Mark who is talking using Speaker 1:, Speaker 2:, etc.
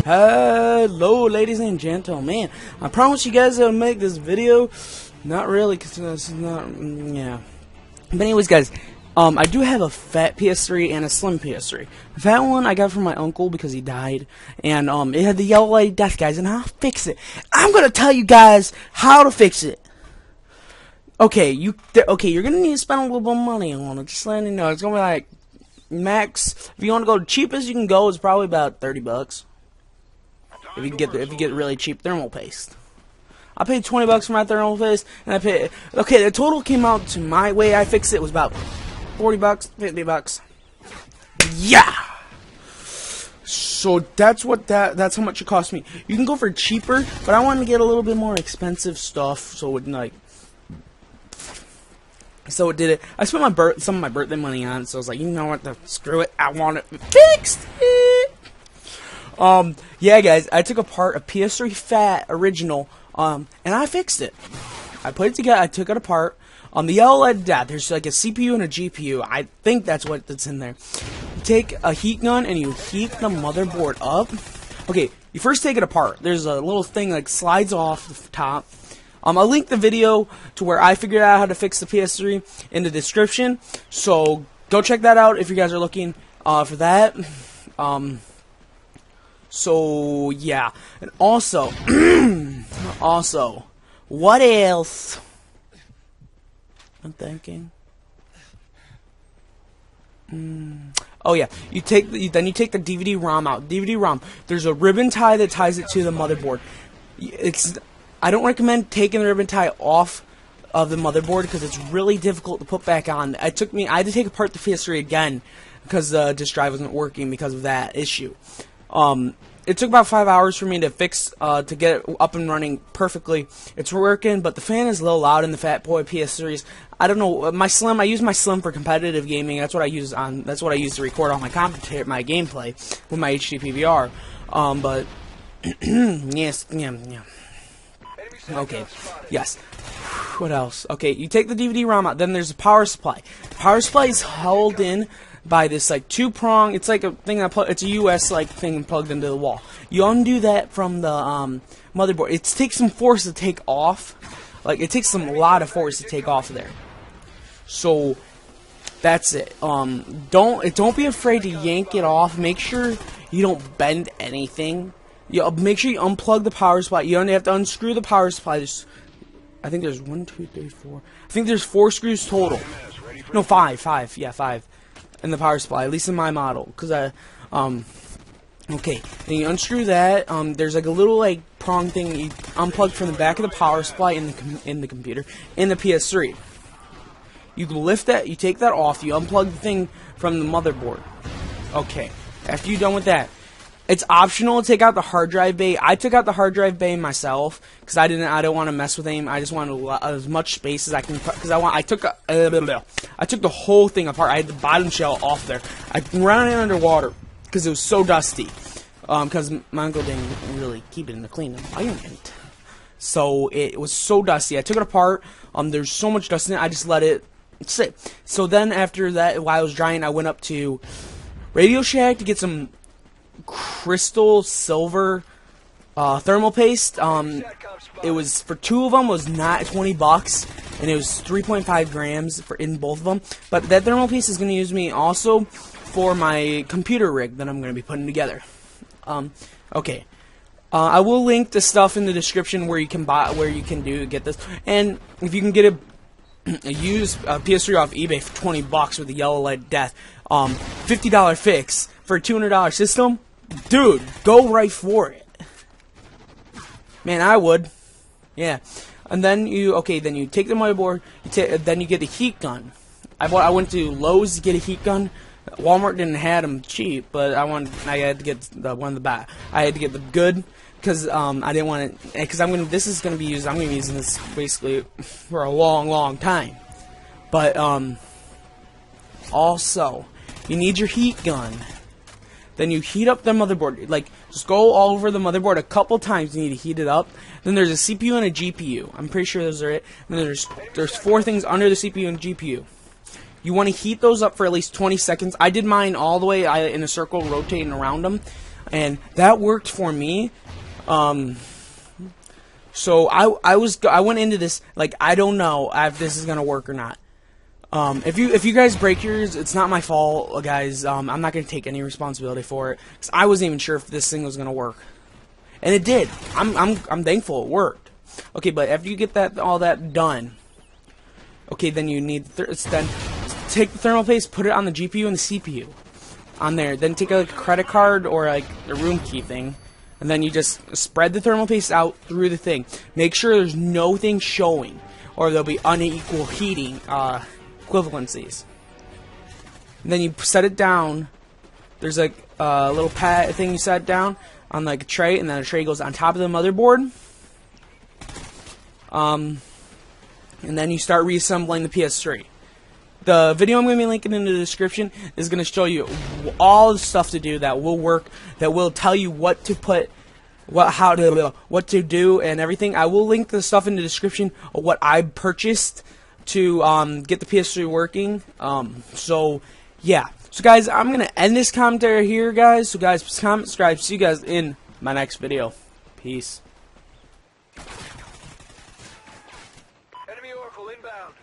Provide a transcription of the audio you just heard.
Speaker 1: Hello, ladies and gentlemen. I promise you guys I'll make this video. Not really, because it's not, yeah. But anyways, guys, I do have a fat PS3 and a slim PS3. The fat one I got from my uncle because he died, and it had the yellow light of death, guys, and I'll fix it. I'm gonna tell you guys how to fix it. Okay, you're gonna need to spend a little bit of money on it. Just letting you know, it's gonna be like max. If you want to go the cheapest you can go, is probably about $30. If you get really cheap thermal paste. I paid $20 for my thermal paste, and I paid. Okay, the total came out to my way I fixed it was about $40, $50. Yeah. So that's how much it cost me. You can go for cheaper, but I wanted to get a little bit more expensive stuff, so it like. So it did it. I spent some of my birthday money on it, so I was like, you know what? Screw it. I want it fixed. Yeah, guys, I took apart a PS3 Fat original, and I fixed it. I put it together. I took it apart. The yellow LED death. There's like a CPU and a GPU. I think that's that's in there. You take a heat gun and you heat the motherboard up. Okay, you first take it apart. There's a little thing like slides off the top. I'll link the video to where I figured out how to fix the PS3 in the description. So go check that out if you guys are looking for that. So yeah, and also, what else? I'm thinking. Oh yeah, then you take the DVD-ROM out. DVD-ROM. There's a ribbon tie that ties it to the motherboard. I don't recommend taking the ribbon tie off of the motherboard because it's really difficult to put back on. I had to take apart the PS3 again because the disk drive wasn't working because of that issue. It took about 5 hours for me to fix, to get it up and running perfectly. It's working, but the fan is a little loud in the Fat Boy PS3s. I don't know, I use my Slim for competitive gaming. That's what I use to record all my gameplay with my HD PVR. But yes, yeah. Okay, yes. What else? Okay, you take the DVD-ROM out. Then there's a power supply. Power supply is held in by this like two-prong. It's like a thing it's a US like thing plugged into the wall. You undo that from the motherboard. It takes some force to take off. Like it takes a lot of force to take off of there. So that's it. Don't be afraid to yank it off. Make sure you don't bend anything. Make sure you unplug the power supply. You only have to unscrew the power supply. I think there's 1, 2, 3, 4. I think there's 4 screws total. No, 5. Yeah, 5. In the power supply, at least in my model. Okay. Then you unscrew that. There's like a little like prong thing you unplug from the back of the power supply in the computer in the PS3. You lift that. You take that off. You unplug the thing from the motherboard. Okay. After you're done with that. It's optional to take out the hard drive bay. I took out the hard drive bay myself because I don't want to mess with AIM. I just wanted as much space as I can because I took the whole thing apart. I had the bottom shell off there. I ran it underwater because it was so dusty. Because my uncle didn't really keep it in the clean environment, so it was so dusty. I took it apart. There's so much dust in it. I just let it sit. So then after that, while I was drying, I went up to Radio Shack to get some crystal silver thermal paste. It was for 2 of them was not $20, and it was 3.5 grams in both of them. But that thermal paste is going to use me also for my computer rig that I'm going to be putting together. Okay. I will link the stuff in the description where you can get this, and if you can get a used PS3 off eBay for $20 with the yellow light death, $50 fix for a $200 system. Dude, go right for it. Man, I would. Yeah. And then you take the motherboard, then you get the heat gun. I went to Lowe's to get a heat gun. Walmart didn't have them cheap, but I had to get the one in the back. I had to get the good because I didn't want it because I'm gonna be using this basically for a long time. But also you need your heat gun. Then you heat up the motherboard. Like, just go all over the motherboard a couple times. You need to heat it up. Then there's a CPU and a GPU. I'm pretty sure those are it. And then there's 4 things under the CPU and GPU. You want to heat those up for at least 20 seconds. I did mine all the way in a circle, rotating around them. and that worked for me. So I went into this like, I don't know if this is gonna work or not. If you guys break yours, it's not my fault, guys. I'm not gonna take any responsibility for it, 'cause I wasn't even sure if this thing was gonna work, and it did. I'm thankful it worked. Okay, but after you get all that done, okay, then you need then take the thermal paste, put it on the GPU and the CPU on there. Then take a credit card or like a room key thing, and then you just spread the thermal paste out through the thing. Make sure there's no thing showing, or there'll be unequal heating equivalencies. And then you set it down. There's like a little pad thing you set down on like a tray, and then a tray goes on top of the motherboard. And then you start reassembling the PS3. The video I'm going to be linking in the description is going to show you all the stuff to do that will work, that will tell you what to put, what to do and everything. I will link the stuff in the description of what I purchased to get the PS3 working. So yeah. So guys, I'm going to end this commentary here, guys. So guys, please comment, subscribe. See you guys in my next video. Peace.
Speaker 2: Enemy Oracle inbound.